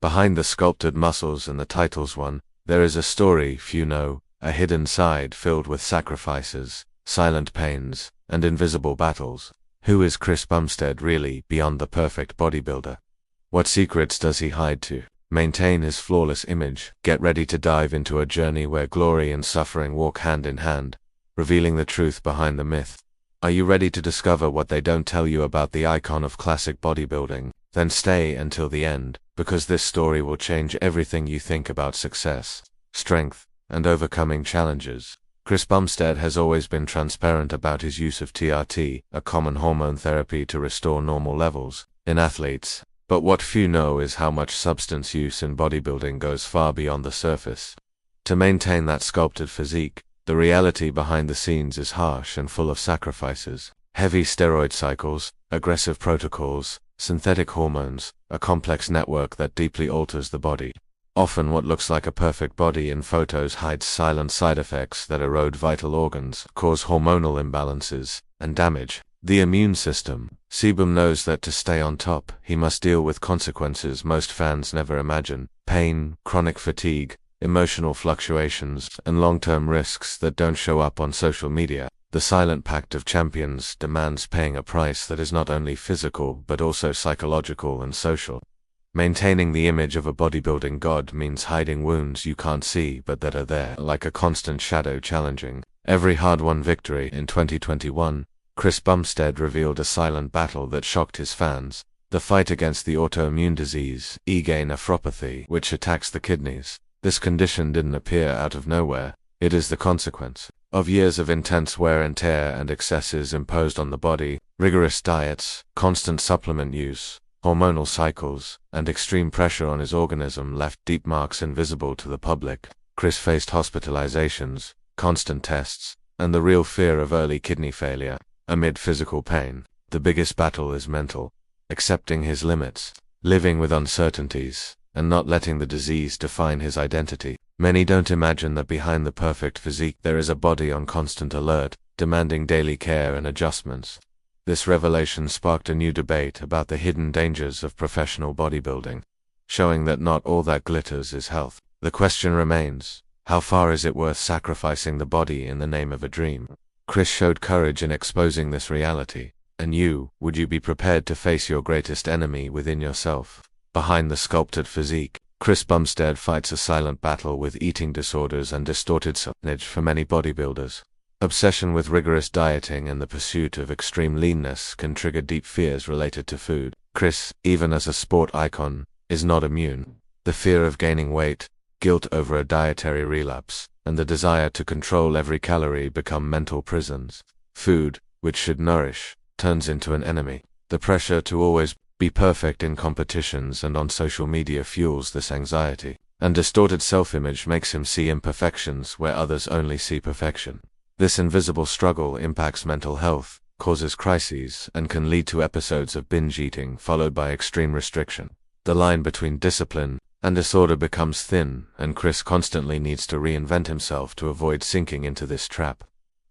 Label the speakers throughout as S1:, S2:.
S1: Behind the sculpted muscles and the titles won, there is a story few know, a hidden side filled with sacrifices, silent pains, and invisible battles. Who is Chris Bumstead really beyond the perfect bodybuilder? What secrets does he hide to maintain his flawless image? Get ready to dive into a journey where glory and suffering walk hand in hand, revealing the truth behind the myth. Are you ready to discover what they don't tell you about the icon of classic bodybuilding? Then stay until the end, because this story will change everything you think about success, strength, and overcoming challenges. Chris Bumstead has always been transparent about his use of TRT, a common hormone therapy to restore normal levels in athletes. But what few know is how much substance use in bodybuilding goes far beyond the surface. To maintain that sculpted physique, the reality behind the scenes is harsh and full of sacrifices. Heavy steroid cycles, aggressive protocols, synthetic hormones, a complex network that deeply alters the body. Often what looks like a perfect body in photos hides silent side effects that erode vital organs, cause hormonal imbalances, and damage the immune system. CBum knows that to stay on top, he must deal with consequences most fans never imagine: pain, chronic fatigue, emotional fluctuations, and long-term risks that don't show up on social media. The silent pact of champions demands paying a price that is not only physical but also psychological and social. Maintaining the image of a bodybuilding god means hiding wounds you can't see but that are there, like a constant shadow challenging every hard-won victory. In 2021, Chris Bumstead revealed a silent battle that shocked his fans: the fight against the autoimmune disease, IgA nephropathy, which attacks the kidneys. This condition didn't appear out of nowhere. It is the consequence of years of intense wear and tear and excesses imposed on the body. Rigorous diets, constant supplement use, hormonal cycles, and extreme pressure on his organism left deep marks invisible to the public. Chris faced hospitalizations, constant tests, and the real fear of early kidney failure. Amid physical pain, the biggest battle is mental: accepting his limits, living with uncertainties, and not letting the disease define his identity. Many don't imagine that behind the perfect physique there is a body on constant alert, demanding daily care and adjustments. This revelation sparked a new debate about the hidden dangers of professional bodybuilding, showing that not all that glitters is health. The question remains: how far is it worth sacrificing the body in the name of a dream? Chris showed courage in exposing this reality. And you, would you be prepared to face your greatest enemy within yourself? Behind the sculpted physique, Chris Bumstead fights a silent battle with eating disorders and distorted self-image. For many bodybuilders, obsession with rigorous dieting and the pursuit of extreme leanness can trigger deep fears related to food. Chris, even as a sport icon, is not immune. The fear of gaining weight, guilt over a dietary relapse, and the desire to control every calorie become mental prisons. Food, which should nourish, turns into an enemy. The pressure to always be perfect in competitions and on social media fuels this anxiety, and distorted self-image makes him see imperfections where others only see perfection. This invisible struggle impacts mental health, causes crises, and can lead to episodes of binge eating followed by extreme restriction. The line between discipline and disorder becomes thin, and Chris constantly needs to reinvent himself to avoid sinking into this trap.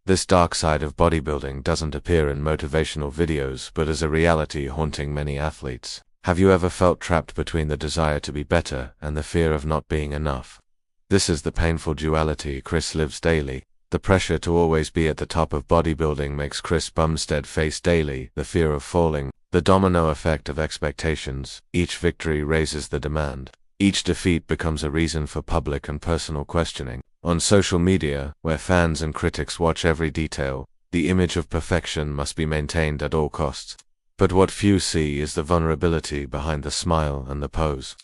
S1: This dark side of bodybuilding doesn't appear in motivational videos but is a reality haunting many athletes. Have you ever felt trapped between the desire to be better and the fear of not being enough? This is the painful duality Chris lives daily. The pressure to always be at the top of bodybuilding makes Chris Bumstead face daily the fear of falling, the domino effect of expectations. Each victory raises the demand. Each defeat becomes a reason for public and personal questioning. On social media, where fans and critics watch every detail, the image of perfection must be maintained at all costs. But what few see is the vulnerability behind the smile and the pose.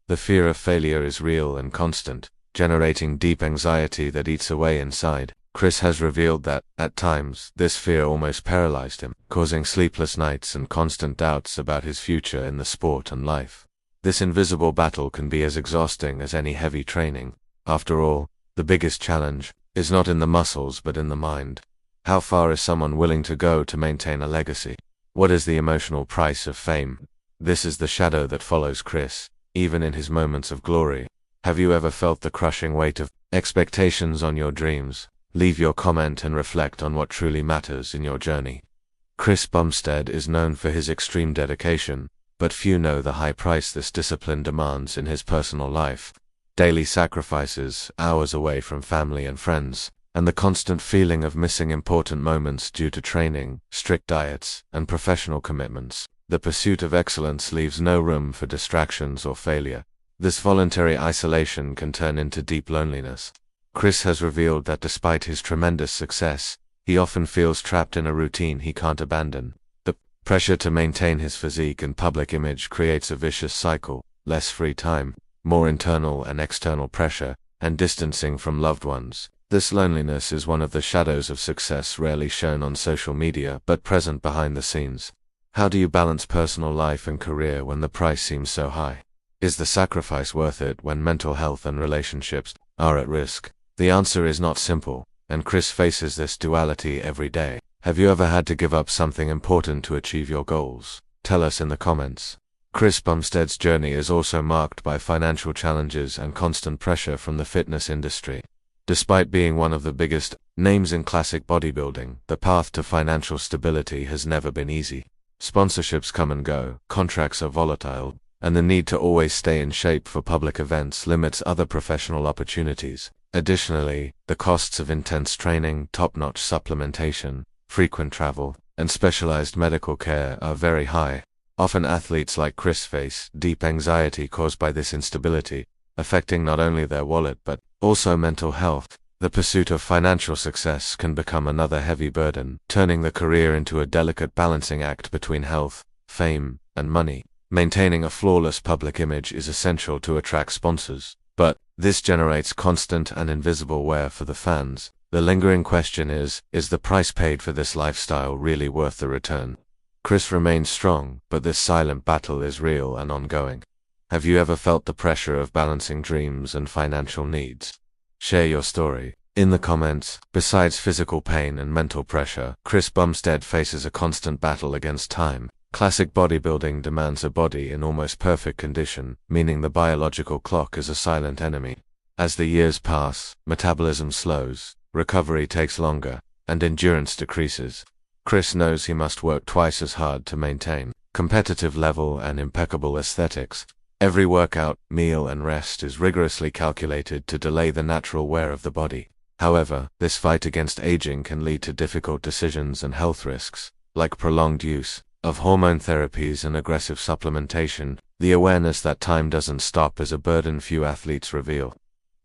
S1: The fear of failure is real and constant, generating deep anxiety that eats away inside. Chris has revealed that, at times, this fear almost paralyzed him, causing sleepless nights and constant doubts about his future in the sport and life. This invisible battle can be as exhausting as any heavy training. After all, the biggest challenge is not in the muscles but in the mind. How far is someone willing to go to maintain a legacy? What is the emotional price of fame? This is the shadow that follows Chris, even in his moments of glory. Have you ever felt the crushing weight of expectations on your dreams? Leave your comment and reflect on what truly matters in your journey. Chris Bumstead is known for his extreme dedication, but few know the high price this discipline demands in his personal life. Daily sacrifices, hours away from family and friends, and the constant feeling of missing important moments due to training, strict diets, and professional commitments. The pursuit of excellence leaves no room for distractions or failure. This voluntary isolation can turn into deep loneliness. Chris has revealed that despite his tremendous success, he often feels trapped in a routine he can't abandon. The pressure to maintain his physique and public image creates a vicious cycle: less free time, more internal and external pressure, and distancing from loved ones. This loneliness is one of the shadows of success rarely shown on social media but present behind the scenes. How do you balance personal life and career when the price seems so high? Is the sacrifice worth it when mental health and relationships are at risk? The answer is not simple, and Chris faces this duality every day. Have you ever had to give up something important to achieve your goals? Tell us in the comments. Chris Bumstead's journey is also marked by financial challenges and constant pressure from the fitness industry. Despite being one of the biggest names in classic bodybuilding, the path to financial stability has never been easy. Sponsorships come and go, contracts are volatile, and the need to always stay in shape for public events limits other professional opportunities. Additionally, the costs of intense training, top-notch supplementation, frequent travel, and specialized medical care are very high. Often athletes like Chris face deep anxiety caused by this instability, affecting not only their wallet but also mental health. The pursuit of financial success can become another heavy burden, turning the career into a delicate balancing act between health, fame, and money. Maintaining a flawless public image is essential to attract sponsors, but this generates constant and invisible wear for the fans. The lingering question is the price paid for this lifestyle really worth the return? Chris remains strong, but this silent battle is real and ongoing. Have you ever felt the pressure of balancing dreams and financial needs? Share your story in the comments. Besides physical pain and mental pressure, Chris Bumstead faces a constant battle against time. Classic bodybuilding demands a body in almost perfect condition, meaning the biological clock is a silent enemy. As the years pass, metabolism slows, recovery takes longer, and endurance decreases. Chris knows he must work twice as hard to maintain competitive level and impeccable aesthetics. Every workout, meal, and rest is rigorously calculated to delay the natural wear of the body. However, this fight against aging can lead to difficult decisions and health risks, like prolonged use of hormone therapies and aggressive supplementation. The awareness that time doesn't stop is a burden few athletes reveal.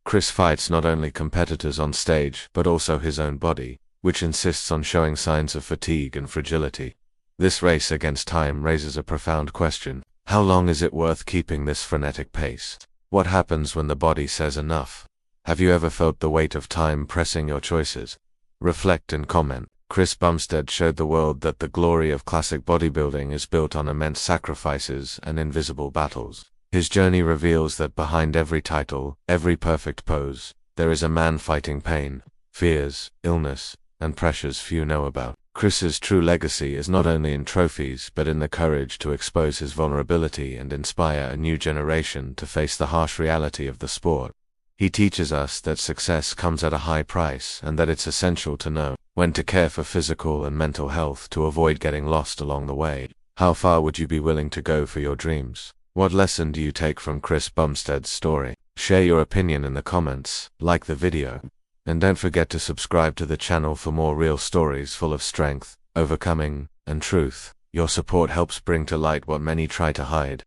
S1: Chris fights not only competitors on stage, but also his own body, which insists on showing signs of fatigue and fragility. This race against time raises a profound question. How long is it worth keeping this frenetic pace? What happens when the body says enough? Have you ever felt the weight of time pressing your choices? Reflect and comment. Chris Bumstead showed the world that the glory of classic bodybuilding is built on immense sacrifices and invisible battles. His journey reveals that behind every title, every perfect pose, there is a man fighting pain, fears, illness, and pressures few know about. Chris's true legacy is not only in trophies but in the courage to expose his vulnerability and inspire a new generation to face the harsh reality of the sport. He teaches us that success comes at a high price and that it's essential to know when to care for physical and mental health to avoid getting lost along the way. How far would you be willing to go for your dreams? What lesson do you take from Chris Bumstead's story? Share your opinion in the comments, like the video, and don't forget to subscribe to the channel for more real stories full of strength, overcoming, and truth. Your support helps bring to light what many try to hide.